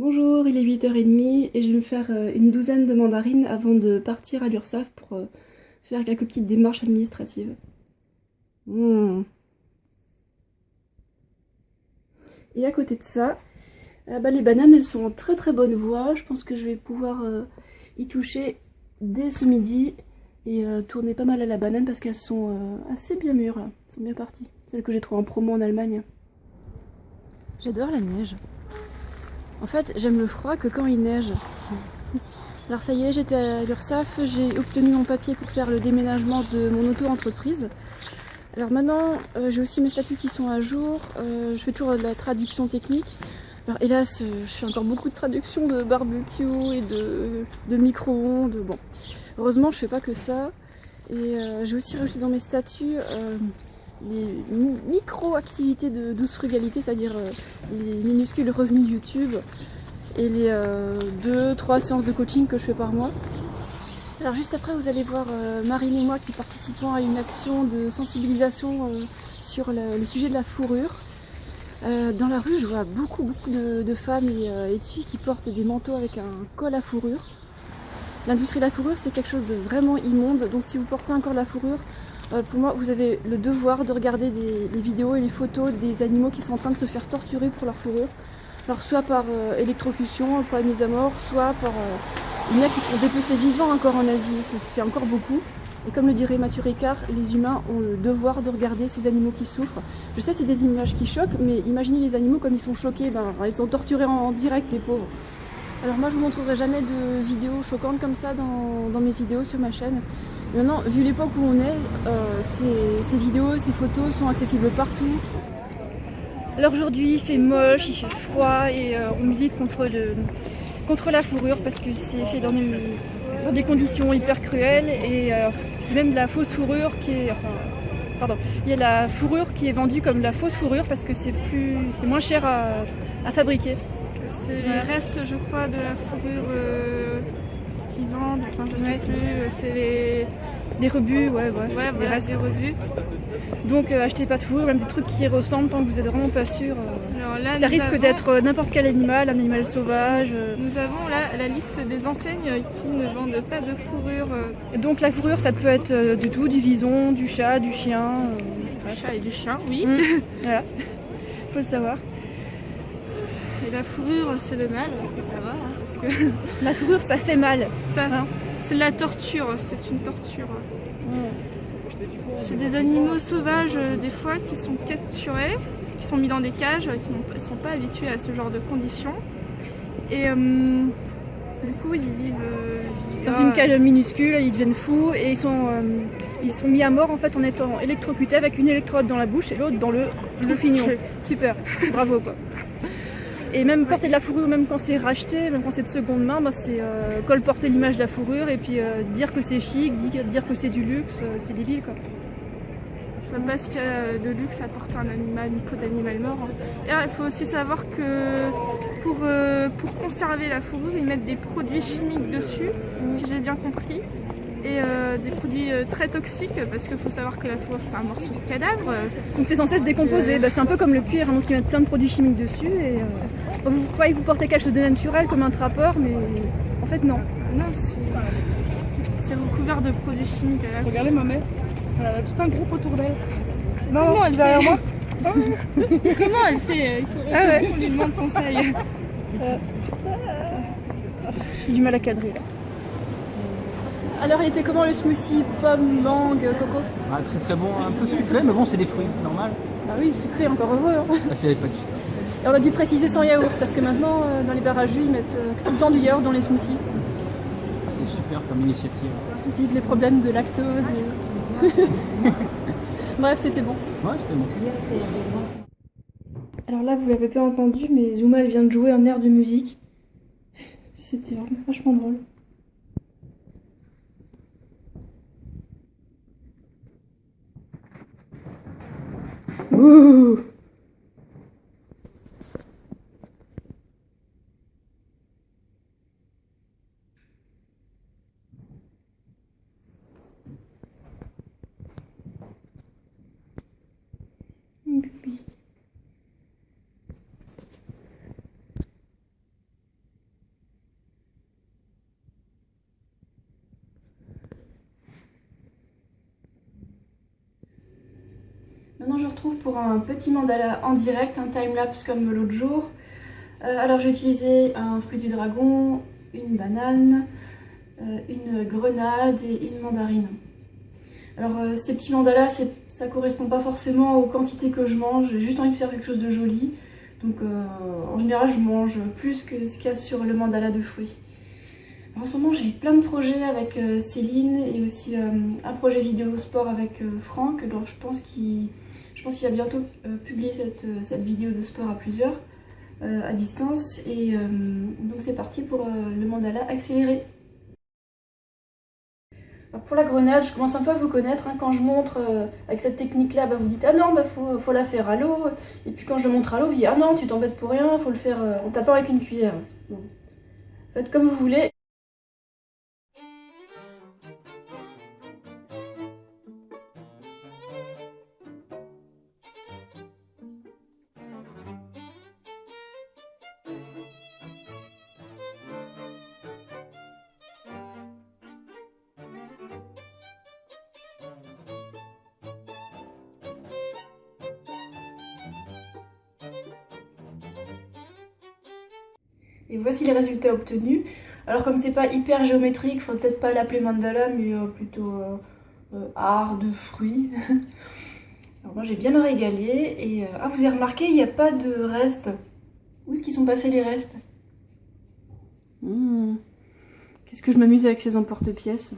Bonjour, il est 8h30 et je vais me faire une douzaine de mandarines avant de partir à l'URSSAF pour faire quelques petites démarches administratives. Et à côté de ça, les bananes elles sont en très très bonne voie. Je pense que je vais pouvoir y toucher dès ce midi et tourner pas mal à la banane parce qu'elles sont assez bien mûres. Elles sont bien parties. Celles que j'ai trouvées en promo en Allemagne. J'adore la neige. En fait, j'aime le froid que quand il neige. Alors ça y est, j'étais à l'URSSAF, j'ai obtenu mon papier pour faire le déménagement de mon auto-entreprise. Alors maintenant, j'ai aussi mes statuts qui sont à jour, je fais toujours de la traduction technique. Alors hélas, je fais encore beaucoup de traductions de barbecue et de micro-ondes. Bon, heureusement, je fais pas que ça. Et j'ai aussi rajouté dans mes statuts les micro-activités de douce frugalité, c'est-à-dire les minuscules revenus YouTube et les 2-3 séances de coaching que je fais par mois. Alors juste après vous allez voir Marine et moi qui participons à une action de sensibilisation sur le sujet de la fourrure. Dans la rue je vois beaucoup de femmes et de filles qui portent des manteaux avec un col à fourrure. L'industrie de la fourrure c'est quelque chose de vraiment immonde, donc si vous portez un col à fourrure, pour moi vous avez le devoir de regarder les vidéos et les photos des animaux qui sont en train de se faire torturer pour leur fourrure. Alors soit par électrocution, pour la mise à mort, soit par... il y en a qui sont dépecés vivants encore en Asie, ça se fait encore beaucoup. Et comme le dirait Mathieu Ricard, les humains ont le devoir de regarder ces animaux qui souffrent. Je sais c'est des images qui choquent, mais imaginez les animaux comme ils sont choqués, ils sont torturés en direct les pauvres. Alors moi je vous montrerai jamais de vidéos choquantes comme ça dans mes vidéos sur ma chaîne. Maintenant, vu l'époque où on est, ces vidéos, ces photos sont accessibles partout. Alors aujourd'hui il fait moche, il fait froid et on milite contre la fourrure parce que c'est fait dans des conditions hyper cruelles et c'est même de la fausse fourrure qui est... il y a la fourrure qui est vendue comme la fausse fourrure parce que c'est moins cher à fabriquer. C'est les restes je crois de la fourrure qui vendent, enfin je sais plus, c'est des rebuts, des restes des rebuts. Donc achetez pas de fourrure, même des trucs qui ressemblent tant que vous êtes vraiment pas sûr. Alors là, ça risque d'être n'importe quel animal, un animal sauvage. Nous avons là la liste des enseignes qui ne vendent pas de fourrure. Donc la fourrure ça peut être du tout, du vison, du chat, du chien. Du chat et du chien, oui. Voilà, faut le savoir. Et la fourrure c'est le mal, faut savoir, hein, parce que la fourrure ça fait mal. Ça, c'est la torture, c'est une torture. C'est des animaux sauvages des fois qui sont capturés, qui sont mis dans des cages, qui ne sont pas habitués à ce genre de conditions. Et du coup ils vivent dans une cage minuscule, ils deviennent fous et ils sont mis à mort en fait en étant électrocutés avec une électrode dans la bouche et l'autre dans le fignon. Super, bravo quoi. Et même porter de la fourrure, même quand c'est racheté, même quand c'est de seconde main, c'est colporter l'image de la fourrure et puis dire que c'est chic, dire que c'est du luxe, c'est débile quoi. Je vois pas ce qu'il y a de luxe à porter un animal, une peau d'animal mort. Et il faut aussi savoir que pour conserver la fourrure, ils mettent des produits chimiques dessus, si j'ai bien compris. Et des produits très toxiques parce qu'il faut savoir que la fourrure c'est un morceau de cadavre. Donc c'est censé se décomposer, c'est un peu comme le cuir, hein, donc ils mettent plein de produits chimiques dessus et vous croyez que vous portez quelque chose de naturel comme un trappeur mais en fait non. Non, c'est recouvert de produits chimiques. Regardez ma mère, elle a tout un groupe autour d'elle. Non, elle derrière moi. Comment elle fait? Il faudrait qu'on lui demande conseil. J'ai du mal à cadrer là. Alors il était comment le smoothie pomme, mangue, coco? Très très bon, un peu sucré mais bon c'est des fruits, normal. Ah oui, sucré encore heureux. Hein. C'est pas de sucre. Et on a dû préciser sans yaourt parce que maintenant dans les bars à jus ils mettent tout le temps du yaourt dans les smoothies. C'est super comme initiative. Vive les problèmes de lactose. Bref, c'était bon. Ouais, c'était bon. Alors là, vous l'avez pas entendu, mais Zuma elle vient de jouer un air de musique. C'était vraiment vachement drôle. Ouh. je retrouve pour un petit mandala en direct, un timelapse comme l'autre jour. Alors j'ai utilisé un fruit du dragon, une banane, une grenade et une mandarine. Alors ces petits mandalas, ça correspond pas forcément aux quantités que je mange, j'ai juste envie de faire quelque chose de joli. Donc en général je mange plus que ce qu'il y a sur le mandala de fruits. Alors, en ce moment j'ai plein de projets avec Céline et aussi un projet vidéo sport avec Franck. Alors je pense qu'il va bientôt publier cette vidéo de sport à plusieurs, à distance. Et donc c'est parti pour le mandala accéléré. Alors, pour la grenade, je commence un peu à vous connaître. Hein. Quand je montre avec cette technique-là, vous dites ah non, faut la faire à l'eau. Et puis quand je montre à l'eau, vous dites ah non, tu t'embêtes pour rien, faut le faire en tapant avec une cuillère. Bon. Faites comme vous voulez. Et voici les résultats obtenus. Alors comme c'est pas hyper géométrique, il faut peut-être pas l'appeler mandala, mais plutôt art de fruits. Alors moi j'ai bien me régalé. Et vous avez remarqué, il n'y a pas de restes. Où est-ce qu'ils sont passés les restes? Qu'est-ce que je m'amuse avec ces emporte-pièces.